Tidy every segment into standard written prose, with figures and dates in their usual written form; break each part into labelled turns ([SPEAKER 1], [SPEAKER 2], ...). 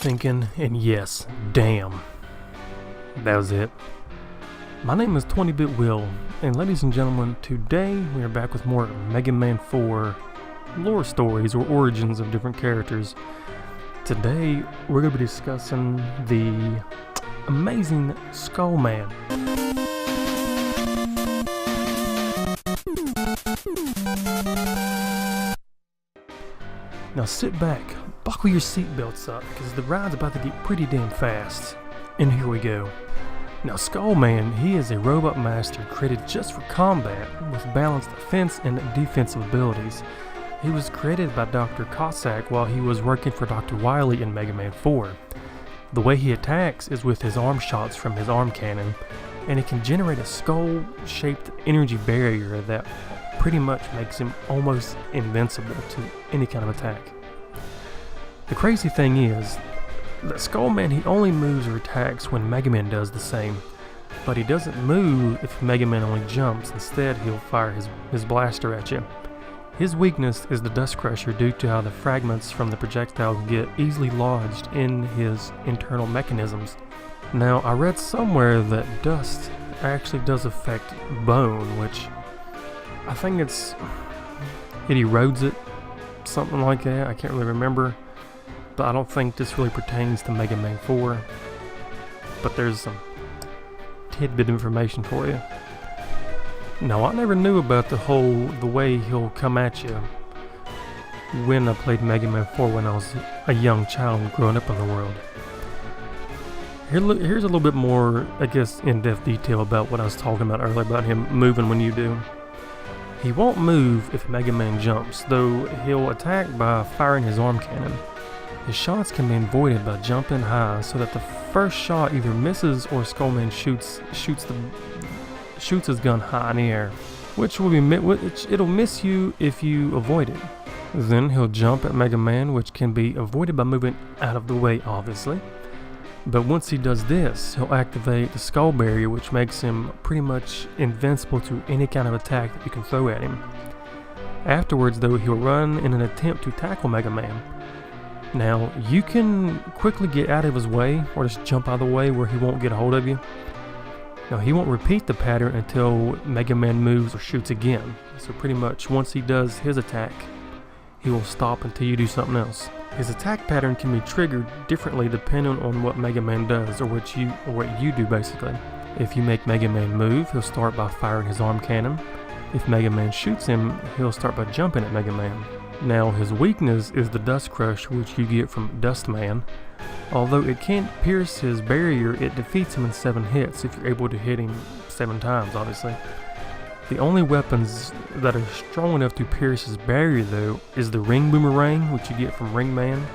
[SPEAKER 1] thinking, and yes, damn, that was it. My name is 20-Bit Will, and ladies and gentlemen, today we are back with more Mega Man 4 lore stories or origins of different characters. Today we're going to be discussing the amazing Skull Man. Now sit back, buckle your seatbelts up, because the ride's about to get pretty damn fast. And here we go. Now Skull Man, he is a robot master created just for combat, with balanced offense and defensive abilities. He was created by Dr. Cossack while he was working for Dr. Wily in Mega Man 4. The way he attacks is with his arm shots from his arm cannon, and it can generate a skull-shaped energy barrier that pretty much makes him almost invincible to any kind of attack. The crazy thing is that Skull Man, he only moves or attacks when Mega Man does the same, but he doesn't move if Mega Man only jumps. Instead, he'll fire his blaster at you. His weakness is the Dust Crusher due to how the fragments from the projectile get easily lodged in his internal mechanisms. Now, I read somewhere that dust actually does affect bone, which I think it erodes it, something like that. I can't really remember, but I don't think this really pertains to Mega Man 4. But there's some tidbit information for you. Now, I never knew about the way he'll come at you when I played Mega Man 4 when I was a young child growing up in the world. Here's a little bit more, I guess, in-depth detail about what I was talking about earlier about him moving when you do. He won't move if Mega Man jumps, though he'll attack by firing his arm cannon. His shots can be avoided by jumping high so that the first shot either misses or Skull Man shoots his gun high in the air, which it'll miss you if you avoid it. Then he'll jump at Mega Man, which can be avoided by moving out of the way, obviously. But once he does this, he'll activate the skull barrier, which makes him pretty much invincible to any kind of attack that you can throw at him. Afterwards, though, he'll run in an attempt to tackle Mega Man. Now, you can quickly get out of his way, or just jump out of the way where he won't get a hold of you. Now, he won't repeat the pattern until Mega Man moves or shoots again. So pretty much, once he does his attack, he will stop until you do something else. His attack pattern can be triggered differently depending on what Mega Man does, or what you do basically. If you make Mega Man move, he'll start by firing his arm cannon. If Mega Man shoots him, he'll start by jumping at Mega Man. Now, his weakness is the Dust Crush, which you get from Dust Man. Although it can't pierce his barrier, it defeats him in 7 hits if you're able to hit him 7 times, obviously. The only weapons that are strong enough to pierce his barrier, though, is the Ring Boomerang, which you get from Ring Man,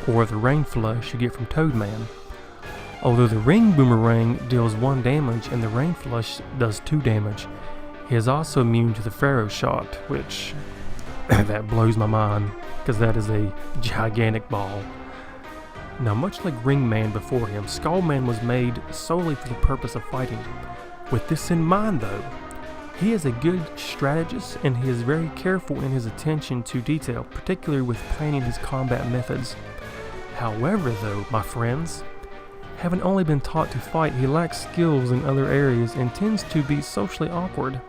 [SPEAKER 1] or the Rain Flush you get from Toad Man. Although the Ring Boomerang deals 1 damage and the Rain Flush does 2 damage, he is also immune to the Pharaoh Shot, which that blows my mind, because that is a gigantic ball. Now, much like Ring Man before him, Skull Man was made solely for the purpose of fighting. With this in mind, though, he is a good strategist, and he is very careful in his attention to detail, particularly with planning his combat methods. However, though, my friends, having only been taught to fight, he lacks skills in other areas and tends to be socially awkward,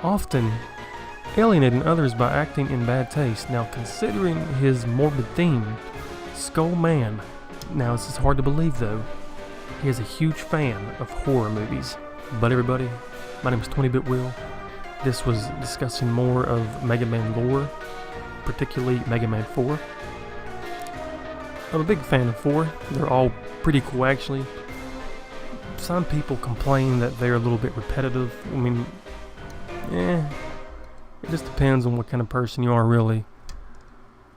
[SPEAKER 1] often alienating others by acting in bad taste. Now, considering his morbid theme, Skull Man, now this is hard to believe though, he is a huge fan of horror movies. But everybody, my name is 20-Bit Will. This was discussing more of Mega Man lore, particularly Mega Man 4. I'm a big fan of 4. They're all pretty cool, actually. Some people complain that they're a little bit repetitive. I mean, it just depends on what kind of person you are, really.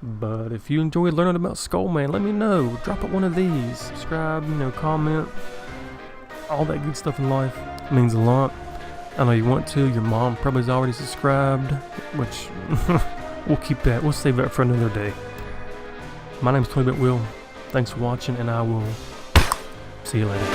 [SPEAKER 1] But if you enjoyed learning about Skull Man, let me know. Drop out one of these. Subscribe, comment. All that good stuff in life means a lot. I know you want to. Your mom probably is already subscribed, which we'll keep that. We'll save that for another day. My name's 20-Bit Will. Thanks for watching, and I will see you later.